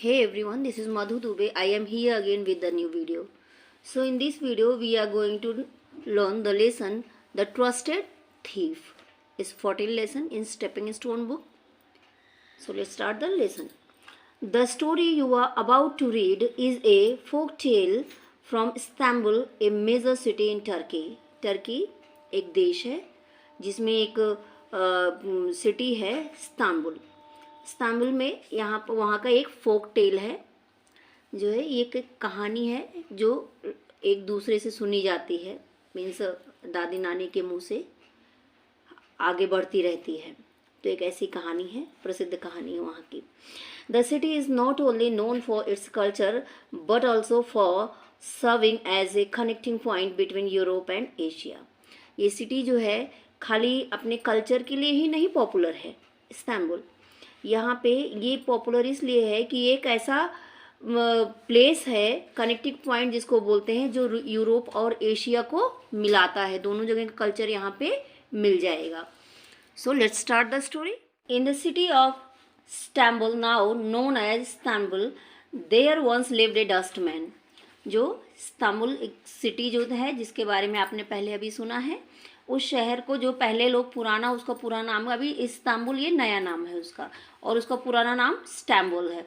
Hey everyone, this is Madhu Dubey. I am here again with the new video. So in this video we are going to learn the lesson The Trusted Thief. Is 14th lesson in Stepping Stone book. So let's start the lesson. The story you are about to read is a folk tale from Istanbul, a major city in Turkey. Turkey एक देश है जिसमें एक city है Istanbul में यहाँ पर वहाँ का एक फोक टेल है जो है ये एक कहानी है जो एक दूसरे से सुनी जाती है मीन्स दादी नानी के मुंह से आगे बढ़ती रहती है। तो एक ऐसी कहानी है, प्रसिद्ध कहानी है वहाँ की। The city is not only known for its culture but also for serving as a connecting point between Europe and Asia. ये सिटी जो है खाली अपने कल्चर के लिए ही नहीं पॉपुलर है। इस्तांबुल यहाँ पे ये पॉपुलर इसलिए है कि एक ऐसा प्लेस है, कनेक्टिंग पॉइंट जिसको बोलते हैं, जो यूरोप और एशिया को मिलाता है। दोनों जगह का कल्चर यहाँ पे मिल जाएगा। So let's start the story. In the city of Istanbul, now known as Istanbul, there once lived a dustman. जो इस्तांबुल एक सिटी जो है जिसके बारे में आपने पहले अभी सुना है, उस शहर को जो पहले लोग पुराना, उसका पुराना नाम, अभी इस्तांबुल ये नया नाम है उसका, और उसका पुराना नाम इस्तांबुल है।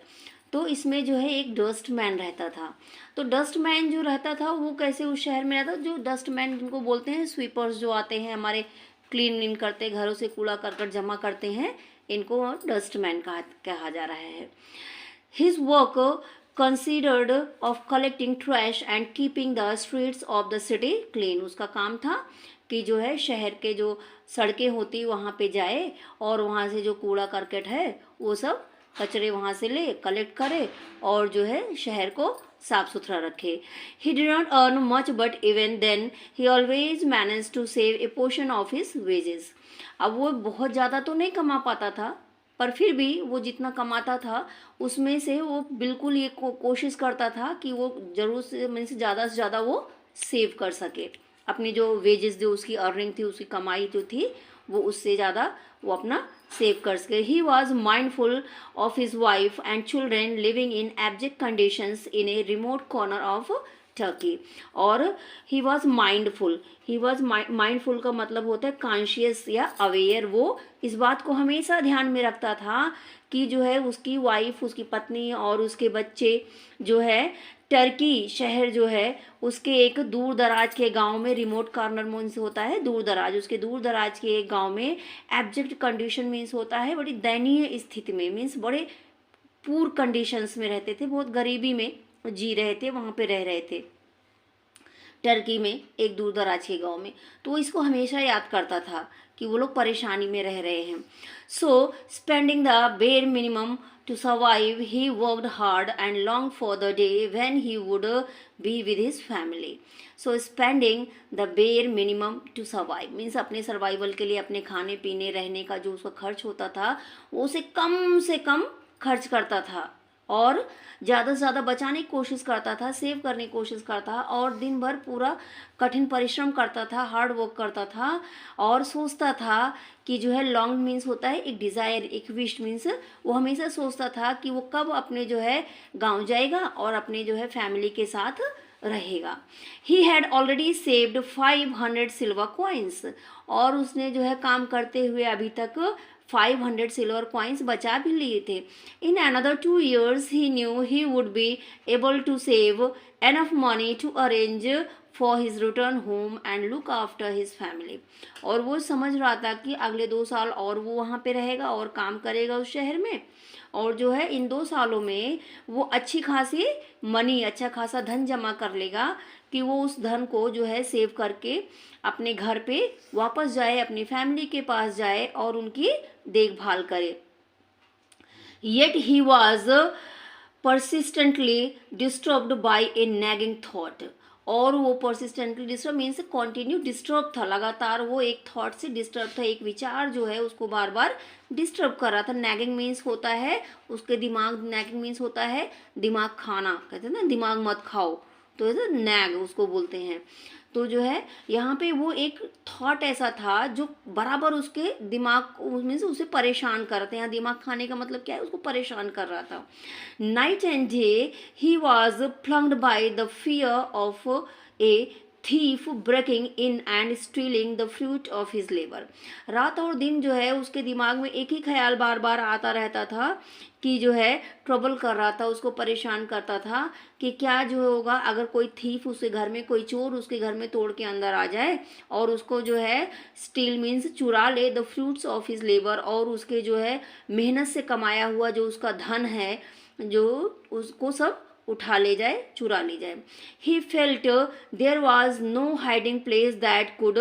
तो इसमें जो है एक डस्टमैन रहता था। तो डस्टमैन जो रहता था वो कैसे उस शहर में रहता, जो डस्टमैन जिनको बोलते हैं, स्वीपर्स जो आते हैं हमारे क्लीन करते, घरों से कूड़ा करकट जमा करते हैं, इनको डस्टमैन कहा जा रहा है। His work considered of collecting trash and keeping the streets of the city clean. उसका काम था कि जो है शहर के जो सड़कें होती वहाँ पे जाए और वहाँ से जो कूड़ा करकट है वो सब कचरे वहाँ से ले कलेक्ट करे और जो है शहर को साफ सुथरा रखे। He did not earn much but even then he always manage to save a portion of his wages. अब वो बहुत ज़्यादा तो नहीं कमा पाता था, पर फिर भी वो जितना कमाता था उसमें से वो बिल्कुल ये कोशिश करता था कि वो ज़रूर से ज़्यादा वो सेव कर सके। अपनी जो वेजेस जो उसकी अर्निंग थी, उसकी कमाई जो थी, वो उससे ज़्यादा वो अपना सेव कर सके। He was mindful of his wife and children living in abject conditions in a remote corner of Turkey. और ही वॉज माइंडफुल का मतलब होता है कॉन्शियस या अवेयर। वो इस बात को हमेशा ध्यान में रखता था कि जो है उसकी वाइफ, उसकी पत्नी और उसके बच्चे जो है टर्की शहर जो है उसके एक दूर दराज के गांव में, रिमोट कॉर्नर मीन्स होता है दूर दराज, उसके दूर दराज के एक गांव में, एब्जेक्ट कंडीशन मीन्स होता है बड़ी दयनीय स्थिति में, मीन्स बड़े पूर कंडीशंस में रहते थे, बहुत गरीबी में जी रहे थे, वहाँ पे रह रहे थे टर्की में एक दूर दराज के गाँव में। तो इसको हमेशा याद करता था कि वो लोग परेशानी में रह रहे हैं। So spending the bare minimum to survive, he worked hard and longed for the day when he would be with his family. So spending the bare minimum to survive means अपने सर्वाइवल के लिए, अपने खाने पीने रहने का जो उसका खर्च होता था वो उसे कम से कम खर्च करता था और ज़्यादा से ज़्यादा बचाने की कोशिश करता था, सेव करने की कोशिश करता था, और दिन भर पूरा कठिन परिश्रम करता था, हार्ड वर्क करता था और सोचता था कि जो है लॉन्ग मीन्स होता है एक डिज़ायर, एक विश मीन्स वो हमेशा सोचता था कि वो कब अपने जो है गांव जाएगा और अपने जो है फैमिली के साथ रहेगा। He had already saved 500 silver coins, और उसने जो है काम करते हुए अभी तक 500 सिल्वर कॉइन्स बचा भी लिए थे। In another 2 years he knew he would be able to save enough money to arrange for his return home and look after his family. और वो समझ रहा था कि अगले 2 साल और वो वहाँ पे रहेगा और काम करेगा उस शहर में, और जो है इन 2 सालों में वो अच्छी खासी मनी, अच्छा खासा धन जमा कर लेगा कि वो उस धन को जो है सेव करके अपने घर पे वापस जाए, अपनी फैमिली के पास जाए और उनकी देखभाल करे। Yet he was persistently disturbed by a nagging thought, और वो persistently disturb means continue disturb था, लगातार वो एक थॉट से डिस्टर्ब था, एक विचार जो है उसको बार बार डिस्टर्ब कर रहा था। नैगिंग मीन्स होता है उसके दिमाग, नैगिंग मीन्स होता है दिमाग खाना, कहते हैं ना दिमाग मत खाओ, तो नैग उसको बोलते हैं। तो जो है यहाँ पे वो एक थॉट ऐसा था जो बराबर उसके दिमाग उसमें से उसे परेशान कर रहा था। यहाँ दिमाग खाने का मतलब क्या है, उसको परेशान कर रहा था। Night and day he was plunged by the fear of A thief breaking in and stealing the fruit of his labor। रात और दिन जो है उसके दिमाग में एक ही ख्याल बार बार आता रहता था कि जो है ट्रबल कर रहा था, उसको परेशान करता था कि क्या जो होगा अगर कोई थीफ उसके घर में, कोई चोर उसके घर में तोड़ के अंदर आ जाए और उसको जो है स्टील मीन्स चुरा ले the fruits of his labour, और उसके जो है मेहनत से कमाया हुआ जो उसका धन है जो उसको सब उठा ले जाए, चुरा ले जाए। He felt there was no hiding place that could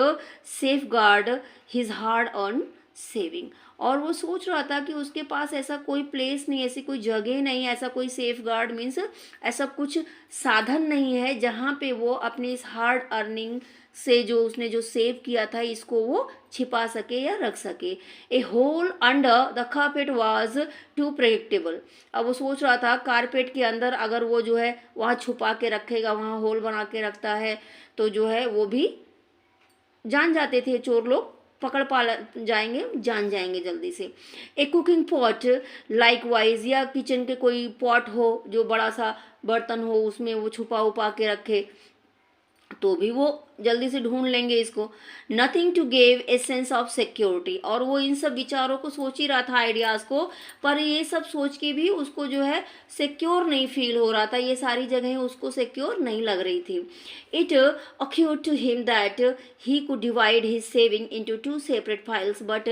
safeguard his hard earn saving. और वो सोच रहा था कि उसके पास ऐसा कोई प्लेस नहीं, ऐसी कोई जगह नहीं, ऐसा कोई सेफ गार्ड मीन्स ऐसा कुछ साधन नहीं है जहाँ पे वो अपने इस हार्ड अर्निंग से जो उसने जो सेव किया था इसको वो छिपा सके या रख सके। A hole under the carpet was too predictable. अब वो सोच रहा था कारपेट के अंदर अगर वो जो है वहाँ छुपा के रखेगा, वहाँ होल बना के रखता है तो जो है वो भी जान जाते थे चोर लोग, पकड़ पा जाएंगे, जान जाएंगे जल्दी से। ए कुकिंग पॉट लाइक वाइज, या किचन के कोई पॉट हो जो बड़ा सा बर्तन हो उसमें वो छुपा उपा के रखे तो भी वो जल्दी से ढूंढ लेंगे इसको। Nothing to give a sense of security. और वो इन सब विचारों को सोच ही रहा था, आइडियाज़ को, पर ये सब सोच के भी उसको जो है सिक्योर नहीं फील हो रहा था, ये सारी जगहें उसको सिक्योर नहीं लग रही थी। It occurred to him that he could divide his saving into two separate files, but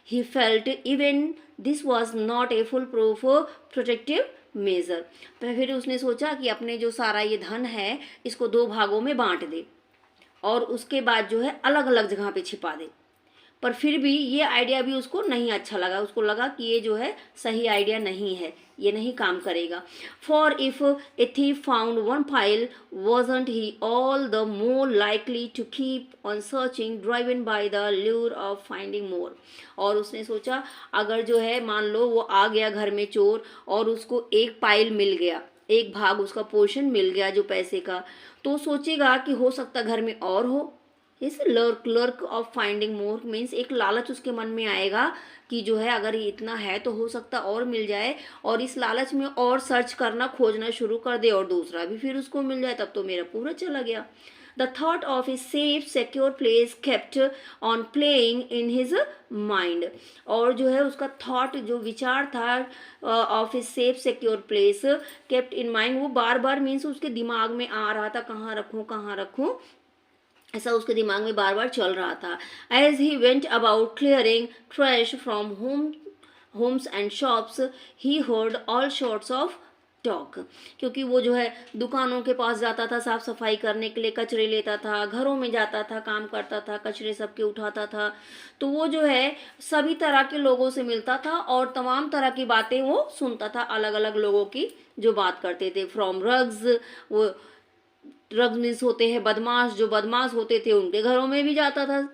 he felt even this was not a foolproof protective measure. फिर उसने सोचा कि अपने जो सारा ये धन है इसको दो भागों में बांट दे और उसके बाद जो है अलग अलग जगह पे छिपा दे। पर फिर भी ये आइडिया भी उसको नहीं अच्छा लगा, उसको लगा कि ये जो है सही आइडिया नहीं है, ये नहीं काम करेगा। For if a thief found one file wasn't he all the more likely to keep on searching driven by the lure of finding more। और उसने सोचा अगर जो है मान लो वो आ गया घर में चोर और उसको एक पाइल मिल गया, एक भाग उसका पोर्शन मिल गया जो पैसे का, तो सोचेगा कि हो सकता घर में और हो। इस lurk of finding more means एक लालच उसके मन में आएगा कि जो है अगर ये इतना है तो हो सकता और मिल जाए, और इस लालच में और सर्च करना खोजना शुरू कर दे और दूसरा भी फिर उसको मिल जाए, तब तो मेरा पूरा चला गया। The thought of his safe, secure place kept on playing in his mind। और जो है उसका thought जो विचार था of his safe, secure place kept in mind, वो बार बार मीन्स उसके दिमाग में आ रहा था कहाँ रखूँ, ऐसा उसके दिमाग में बार बार चल रहा था। As he went about clearing trash from homes and shops, he heard all sorts of talk. क्योंकि वो जो है दुकानों के पास जाता था साफ सफाई करने के लिए, कचरे लेता था, घरों में जाता था, काम करता था, कचरे सबके उठाता था, तो वो जो है सभी तरह के लोगों से मिलता था और तमाम तरह की बातें वो सुनता था, अलग अलग लोगों की जो बात करते थे। फ्रॉम रग्स, वो ड्रग्स होते हैं बदमाश, जो बदमाश होते थे उनके घरों में भी जाता था,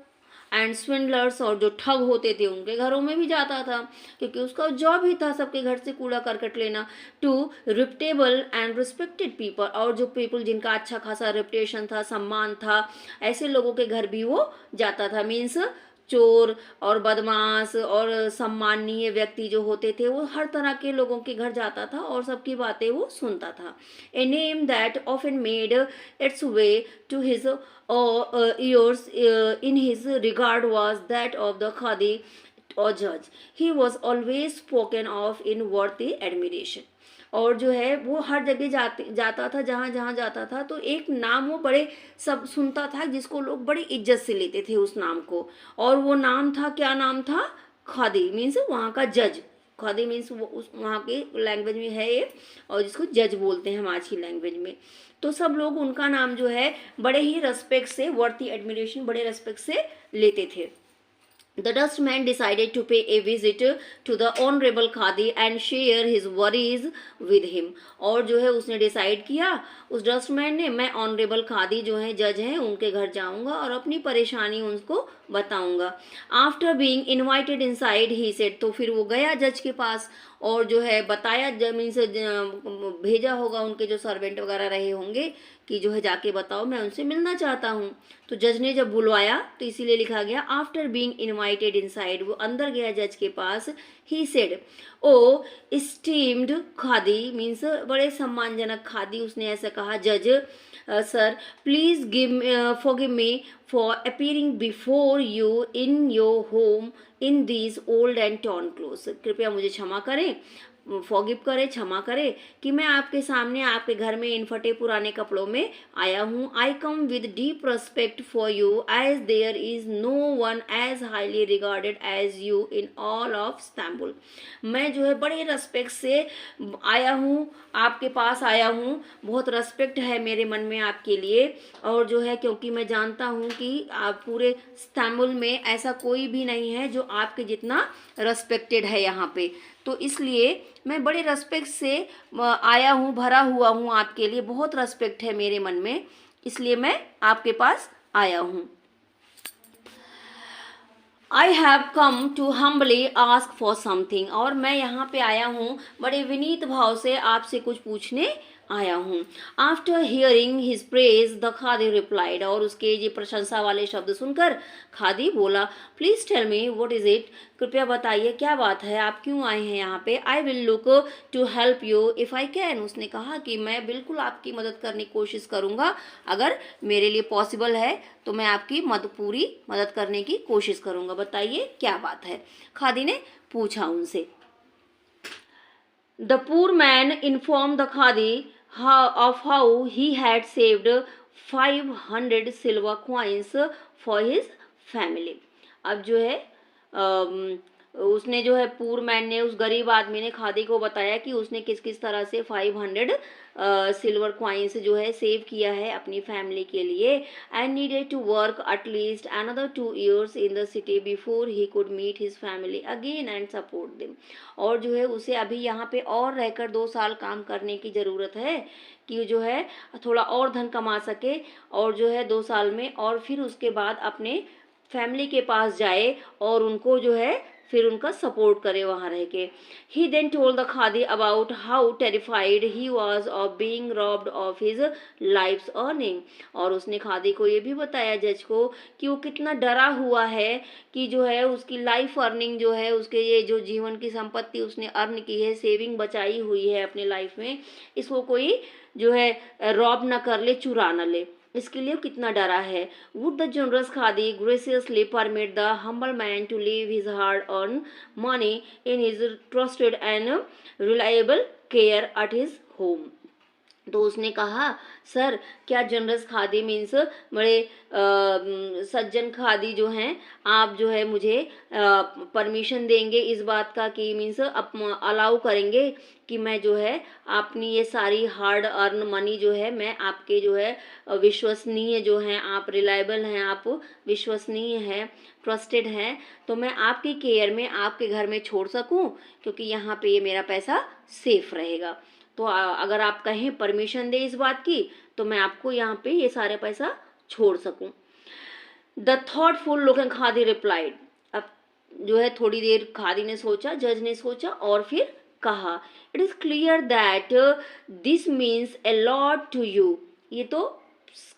एंड स्विंडलर्स और जो ठग होते थे उनके घरों में भी जाता था, क्योंकि उसका जॉब ही था सबके घर से कूड़ा करकट लेना। टू रिप्टेबल एंड रिस्पेक्टेड पीपल, और जो पीपल जिनका अच्छा खासा रेपुटेशन था, सम्मान था, ऐसे लोगों के घर भी वो जाता था। मीन्स चोर और बदमाश और सम्माननीय व्यक्ति जो होते थे वो हर तरह के लोगों के घर जाता था और सबकी बातें वो सुनता था। A name that often made its way to his ears in his regard was that of the Qadi or judge। He was always spoken of in worthy admiration। और जो है वो हर जगह जाता था, जहाँ जाता था तो एक नाम वो बड़े सब सुनता था जिसको लोग बड़ी इज्जत से लेते थे उस नाम को, और वो नाम था, क्या नाम था? खादी मीन्स वहाँ का जज। खादी मीन्स वो उस वहाँ के लैंग्वेज में है ये, और जिसको जज बोलते हैं हम आज की लैंग्वेज में। तो सब लोग उनका नाम जो है बड़े ही रेस्पेक्ट से, वर्थी एडमिरेशन, बड़े रेस्पेक्ट से लेते थे। The dustman decided to pay a visit to the honorable Qadi and share his worries with him। और जो है उसने डिसाइड किया, उस डस्टमैन ने, मैं ऑनरेबल खादी जो है जज हैं उनके घर जाऊंगा और अपनी परेशानी उनको बताऊंगा। After being invited inside he said, तो फिर वो गया जज के पास और जो है बताया, जमीन से भेजा होगा उनके जो सर्वेंट वगैरह रहे होंगे कि जो है जाके बताओ, मैं उनसे मिलना चाहता हूँ। तो जज ने जब बुलवाया तो इसीलिए लिखा गया आफ्टर बीइंग इनवाइटेड इनसाइड, वो अंदर गया जज के पास। ही सेड, ओ स्टीम्ड खादी, मीन्स बड़े सम्मानजनक खादी, उसने ऐसा कहा, जज sir please forgive me for appearing before you in your home in these old and torn clothes, कृपया मुझे क्षमा करें, फॉरगिव करे, क्षमा करे कि मैं आपके सामने आपके घर में इन फटे पुराने कपड़ों में आया हूँ। I come with deep respect for you as there is no one as highly regarded as you in all of Istanbul. मैं जो है बड़े रेस्पेक्ट से आया हूँ, आपके पास आया हूँ, बहुत रेस्पेक्ट है मेरे मन में आपके लिए, और जो है क्योंकि मैं जानता हूँ कि आप पूरे इस्तांबुल में ऐसा कोई भी नहीं है जो आपके जितना रेस्पेक्टेड है यहाँ पे, तो इसलिए मैं बड़े रेस्पेक्ट से आया हूँ, भरा हुआ हूँ आपके लिए, बहुत रेस्पेक्ट है मेरे मन में, इसलिए मैं आपके पास आया हूँ। I have come to humbly ask for something, और मैं यहाँ पे आया हूँ बड़े विनीत भाव से आपसे कुछ पूछने आया हूँ। After hearing his praise the खादी रिप्लाइड, और उसके ये प्रशंसा वाले शब्द सुनकर खादी बोला, please tell me what is it, कृपया बताइए क्या बात है, आप क्यों आए हैं यहाँ पे। I will look to help you if I can, उसने कहा कि मैं बिल्कुल आपकी मदद करने की कोशिश करूँगा, अगर मेरे लिए पॉसिबल है तो मैं आपकी पूरी मदद करने की कोशिश करूँगा, बताइए क्या बात है, खादी ने पूछा उनसे। The poor man informed the Khadi of how he had saved 500 silver coins for his family. अब जो है उसने जो है पूर मैन ने, उस गरीब आदमी ने खादी को बताया कि उसने किस किस तरह से 500 सिल्वर क्वाइंस जो है सेव किया है अपनी फैमिली के लिए। And needed to work at least another 2 years in the city before he could meet his family again and support them, और जो है उसे अभी यहाँ पे और रहकर 2 साल काम करने की ज़रूरत है कि जो है थोड़ा और धन कमा सके, और जो है 2 साल में, और फिर उसके बाद अपने फैमिली के पास जाए और उनको जो है फिर उनका सपोर्ट करे वहाँ रह के। ही देन टोल्ड द खादी about how terrified he was of being robbed of his life's earning, और उसने खादी को ये भी बताया जज को कि वो कितना डरा हुआ है कि जो है उसकी लाइफ अर्निंग जो है, उसके ये जो जीवन की संपत्ति उसने अर्न की है, सेविंग बचाई हुई है अपने लाइफ में, इसको कोई जो है रॉब ना कर ले, चुरा ना ले, इसके लिए कितना डरा है। वुड द जनरस खादी graciously permit the humble man to leave his hard earn money in his trusted and reliable care at his home, तो उसने कहा सर क्या जनरस खादी मीन्स बड़े सज्जन खादी जो हैं, आप जो है मुझे परमिशन देंगे इस बात का कि मीन्स अलाउ करेंगे कि मैं जो है अपनी ये सारी हार्ड अर्न मनी जो है मैं आपके जो है विश्वसनीय जो हैं, आप रिलायबल हैं, आप विश्वसनीय हैं, ट्रस्टेड हैं, तो मैं आपकी केयर में आपके घर में छोड़ सकूं, क्योंकि यहाँ पे ये मेरा पैसा सेफ रहेगा। तो अगर आप कहें परमिशन दे इस बात की तो मैं आपको यहाँ पे ये सारे पैसा छोड़ सकूं। The thoughtful looking khadi replied, अब जो है थोड़ी देर खादी ने सोचा, जज ने सोचा, और फिर कहा, it is clear that this means a lot to you, ये तो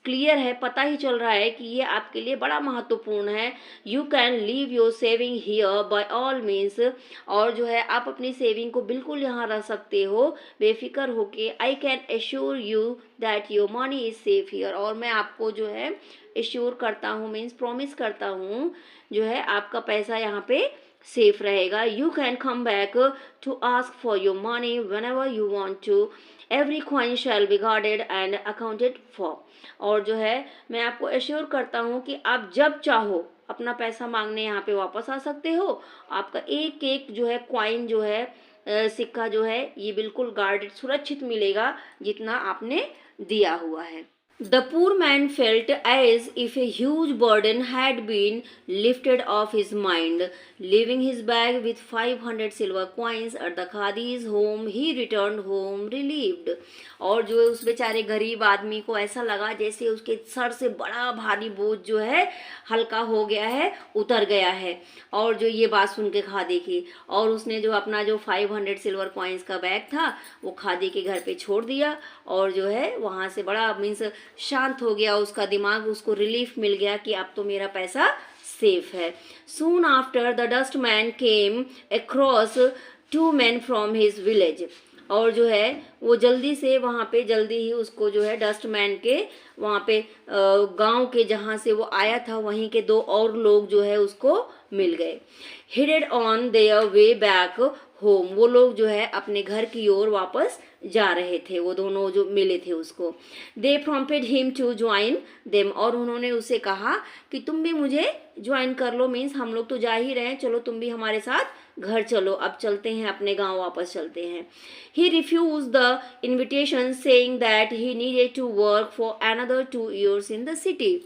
क्लियर है, पता ही चल रहा है कि ये आपके लिए बड़ा महत्वपूर्ण है। You can leave your saving here bye all means, और जो है आप अपनी सेविंग को बिल्कुल यहाँ रख सकते हो बेफिक्र होके। I can assure you that your money is safe here, और मैं आपको जो है एश्योर करता हूँ मीन्स प्रॉमिस करता हूँ जो है आपका पैसा यहाँ पे सेफ रहेगा। You can come back to ask for your money whenever you want to, every coin shall be guarded and accounted for, और जो है मैं आपको एश्योर करता हूँ कि आप जब चाहो अपना पैसा मांगने यहाँ पे वापस आ सकते हो, आपका एक एक जो है कॉइन जो है सिक्का जो है ये बिल्कुल गार्डेड सुरक्षित मिलेगा जितना आपने दिया हुआ है। The poor man felt as if a huge burden had been lifted off his mind. Leaving his bag with 500 silver coins at the Khadi's home, he returned home relieved. और जो है उस बेचारे गरीब आदमी को ऐसा लगा जैसे उसके सर से बड़ा भारी बोझ जो है हल्का हो गया है, उतर गया है। और जो ये बात सुन के खादी की, और उसने जो अपना जो 500 सिल्वर कॉइन्स का बैग था वो खादी के घर पे छोड़ दिया, और जो है वहाँ से बड़ा मीन्स शांत हो गया उसका दिमाग, उसको रिलीफ मिल गया कि अब तो मेरा पैसा सेफ है। Soon after the dust man came across 2 men from his village. और जो है वो जल्दी से वहाँ पे जल्दी ही उसको जो है डस्टमैन के वहाँ पे गांव के जहाँ से वो आया था वहीं के 2 और लोग जो है उसको मिल गए। Headed on their way back home, वो लोग जो है अपने घर की ओर वापस जा रहे थे, वो दोनों जो मिले थे उसको। They prompted him to join them, और उन्होंने उसे कहा कि तुम भी मुझे ज्वाइन कर लो, मीन्स हम लोग तो जा ही रहे हैं, चलो तुम भी हमारे साथ घर चलो, अब चलते हैं अपने गांव वापस चलते हैं। He refuse the invitation saying that he needed to work for another 2 years in the city.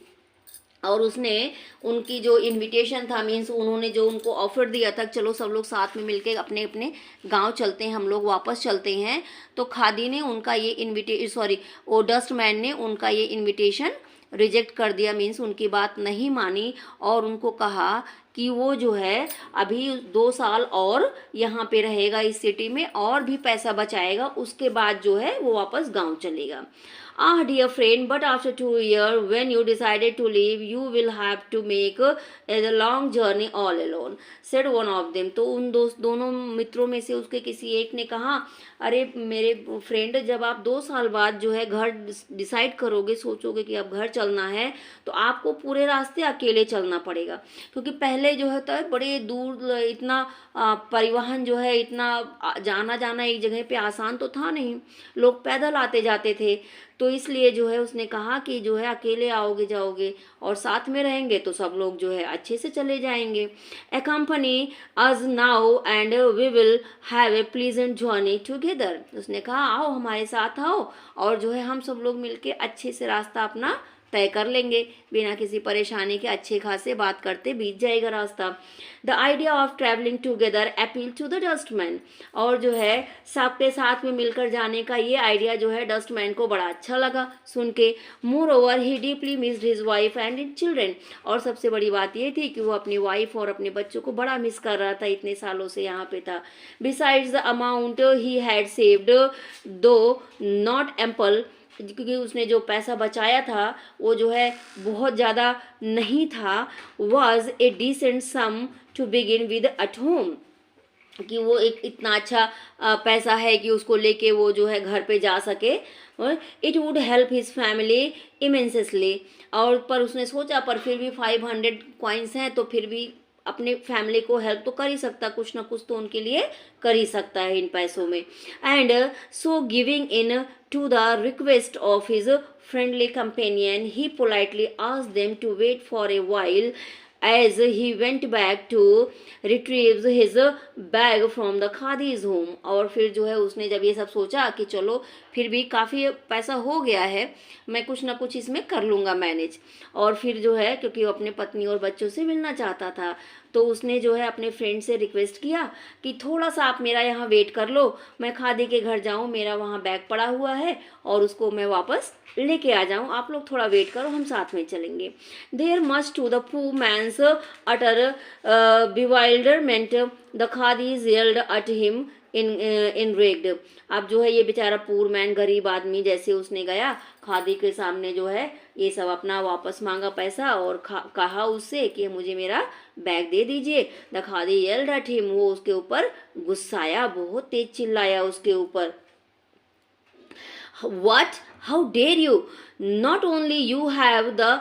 और उसने उनकी जो इनविटेशन था, मीन्स उन्होंने जो उनको ऑफर दिया था चलो सब लोग साथ में मिलके अपने अपने गांव चलते हैं, हम लोग वापस चलते हैं, तो खादी ने उनका ये वो डस्टमैन ने उनका ये इनविटेशन रिजेक्ट कर दिया, मीन्स उनकी बात नहीं मानी, और उनको कहा कि वो जो है अभी 2 साल और यहाँ पे रहेगा इस सिटी में, और भी पैसा बचाएगा, उसके बाद जो है वो वापस गांव चलेगा। Ah, dear friend, but after 2 years, when you decided to leave, you will have to make a long journey all alone, said one of them. तो उन दोनों मित्रों में से उसके किसी एक ने कहा, अरे मेरे फ्रेंड, जब आप 2 साल बाद जो है घर डिसाइड करोगे, सोचोगे कि अब घर चलना है, तो आपको पूरे रास्ते अकेले चलना पड़ेगा, क्योंकि पहले जो है तो बड़े दूर इतना परिवहन जो है इतना जाना एक जगह पे आसान तो था नहीं, लोग पैदल आते जाते थे, तो इसलिए जो है उसने कहा कि जो है अकेले आओगे जाओगे और साथ में रहेंगे तो सब लोग जो है अच्छे से चले जाएंगे। accompany us now and we will have a pleasant journey together, उसने कहा आओ हमारे साथ आओ, और जो है हम सब लोग मिलके अच्छे से रास्ता अपना तय कर लेंगे, बिना किसी परेशानी के अच्छे खासे बात करते बीत जाएगा रास्ता। The idea of travelling together appeal to the dustman, और जो है सबके साथ में मिलकर जाने का ये आइडिया जो है डस्टमैन को बड़ा अच्छा लगा सुन के। More over he deeply missed his wife and his children, और सबसे बड़ी बात ये थी कि वो अपनी वाइफ और अपने बच्चों को बड़ा मिस कर रहा था, इतने सालों से यहाँ पे था। Besides the amount he had saved दो नॉट एम्पल, क्योंकि उसने जो पैसा बचाया था वो जो है बहुत ज़्यादा नहीं था, was a decent sum to begin with at home, कि वो एक इतना अच्छा पैसा है कि उसको लेके वो जो है घर पे जा सके, और it would help his family immensely, और पर उसने सोचा पर फिर भी 500 कॉइन्स हैं तो फिर भी अपने फैमिली को हेल्प तो कर ही सकता, कुछ ना कुछ तो उनके लिए कर ही सकता है इन पैसों में। And so giving in to the request of his friendly companion he politely asked them to wait for a while as he went back to retrieve his bag from the Khadi's home। और फिर जो है उसने जब ये सब सोचा कि चलो फिर भी काफ़ी पैसा हो गया है, मैं कुछ ना कुछ इसमें कर लूँगा मैनेज, और फिर जो है क्योंकि वो अपने पत्नी और बच्चों से मिलना चाहता था, तो उसने जो है अपने फ्रेंड से रिक्वेस्ट किया कि थोड़ा सा आप मेरा यहाँ वेट कर लो, मैं खादी के घर जाऊँ, मेरा वहाँ बैग पड़ा हुआ है और उसको मैं वापस लेके आ जाऊँ, आप लोग थोड़ा वेट करो, हम साथ में चलेंगे। There much to the poor man's utter bewilderment the Khadis yelled at him enraged। अब जो है ये बेचारा पूर मैन गरीब आदमी जैसे उसने गया खादी के सामने जो है ये सब अपना वापस मांगा पैसा और कहा उससे कि मुझे मेरा बैग दे दीजिए। The khadi yelled at him, वो उसके ऊपर गुस्साया, बहुत तेज चिल्लाया उसके ऊपर। What? How dare you? Not only you have the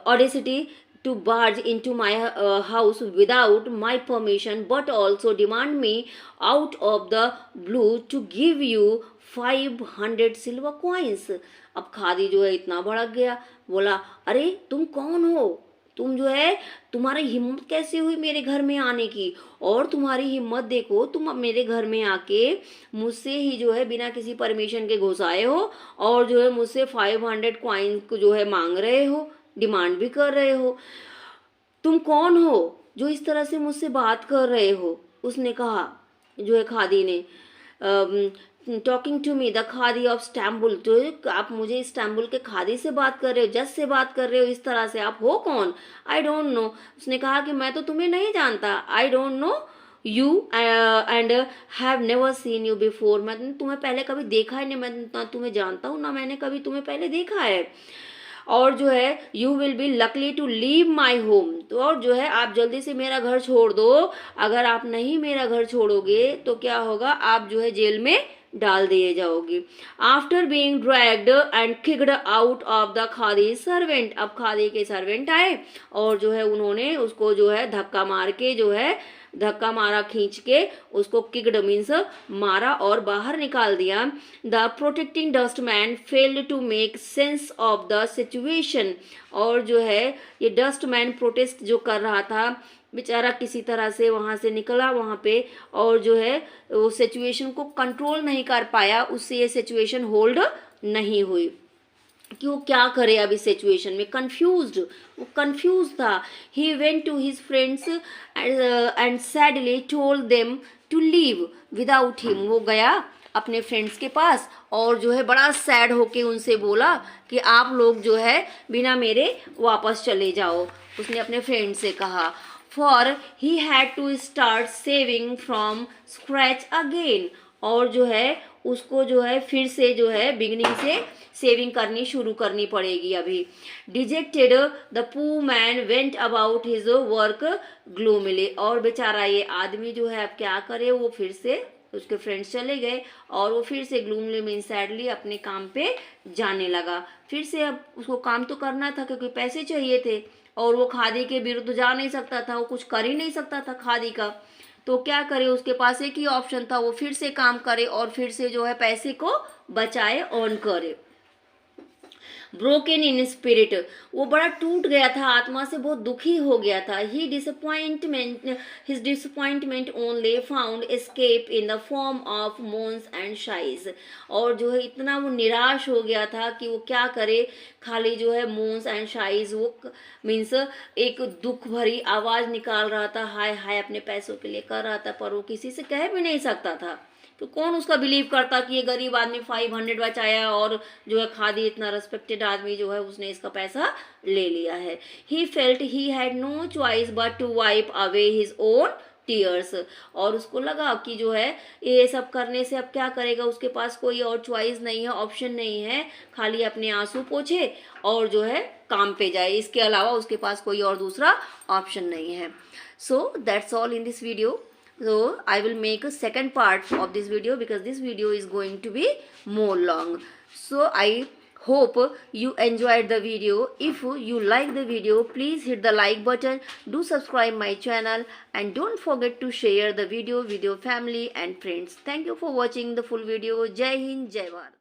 audacity to barge into my house without my permission, but also demand me out of the blue to give you 500 silver coins। अब खादी जो है इतना भड़क गया, बोला अरे तुम कौन हो, तुम जो है, तुम्हारी हिम्मत कैसे हुई मेरे घर में आने की, और तुम्हारी हिम्मत देखो, तुम अब मेरे घर में आके मुझसे ही जो है बिना किसी परमिशन के घुस आए हो, और जो है मुझसे 500 कॉइन को जो है मांग रहे हो, डिमांड भी कर रहे हो। तुम कौन हो जो इस तरह से मुझसे बात कर रहे हो? उसने कहा, जो है खादी ने, टॉकिंग टू मी द खादी ऑफ इस्तांबुल, तो आप मुझे इस्तांबुल के खादी से बात कर रहे हो, जज से बात कर रहे हो इस तरह से, आप हो कौन? I don't know. उसने कहा कि मैं तो तुम्हें नहीं जानता, I don't know you and have never seen you before, मैं तुम्हें पहले कभी देखा ही नहीं, मैं ना तुम्हें जानता हूँ ना मैंने कभी तुम्हें पहले देखा है, और जो है you will be luckily to leave my home, तो और जो है आप जल्दी से मेरा घर छोड़ दो, अगर आप नहीं मेरा घर छोड़ोगे तो क्या होगा, आप जो है जेल में डाल दिए जाओगे। After being dragged and kicked out of the khadi servant, अब खादी के सर्वेंट आए और जो है उन्होंने उसको जो है धक्का मार के, जो है धक्का मारा, खींच के उसको, किक्ड मीन्स मारा और बाहर निकाल दिया। The protecting dustman failed to make sense of the situation, और जो है ये डस्टमैन प्रोटेस्ट जो कर रहा था बेचारा किसी तरह से वहाँ से निकला वहाँ पे, और जो है वो सिचुएशन को कंट्रोल नहीं कर पाया, उससे ये सिचुएशन होल्ड नहीं हुई कि वो क्या करे अब इस सिचुएशन में, कंफ्यूज्ड, वो कंफ्यूज था। He went to his friends and sadly told them to leave without him, वो गया अपने फ्रेंड्स के पास और जो है बड़ा सैड होके उनसे बोला कि आप लोग जो है बिना मेरे वापस चले जाओ, उसने अपने फ्रेंड से कहा। For he had to start saving from scratch again, और जो है उसको जो है फिर से जो है बिगनिंग से सेविंग करनी शुरू करनी पड़ेगी अभी। Dejected the poor man went about his work ग्लूमिली, और बेचारा ये आदमी जो है अब क्या करे, वो फिर से, उसके फ्रेंड्स चले गए और वो फिर से ग्लूमली मीन सैडली अपने काम पे जाने लगा। फिर से अब उसको काम तो करना था क्योंकि पैसे चाहिए थे, और वो खादी के विरुद्ध जा नहीं सकता था, वो कुछ कर ही नहीं सकता था खादी का, तो क्या करे, उसके पास एक ही ऑप्शन था, वो फिर से काम करे और फिर से जो है पैसे को बचाए, अर्न करे। ब्रोकन इन स्पिरिट, वो बड़ा टूट गया था, आत्मा से बहुत दुखी हो गया था। His disappointment only found escape in the form of moans and sighs, और जो है इतना वो निराश हो गया था कि वो क्या करे, खाली जो है मोन्स एंड शाइज, वो मीन्स एक दुख भरी आवाज निकाल रहा था, हाय हाय अपने पैसों के लिए कर रहा था, पर वो किसी से कह भी नहीं सकता था, तो कौन उसका बिलीव करता कि ये गरीब आदमी 500 बचाया और जो है खादी इतना रिस्पेक्टेड आदमी जो है उसने इसका पैसा ले लिया है। He felt he had no choice but to wipe away his own tears, और उसको लगा कि जो है ये सब करने से अब क्या करेगा, उसके पास कोई और चॉइस नहीं है, ऑप्शन नहीं है, खाली अपने आंसू पोछे और जो है काम पे जाए, इसके अलावा उसके पास कोई और दूसरा ऑप्शन नहीं है। So that's all in this video. So I will make a second part of this video because this video is going to be more long. So I hope you enjoyed the video. If you like the video, please hit the like button, do subscribe my channel, and don't forget to share the video with your family and friends. Thank you for watching the full video. Jai Hind, Jai Bharat.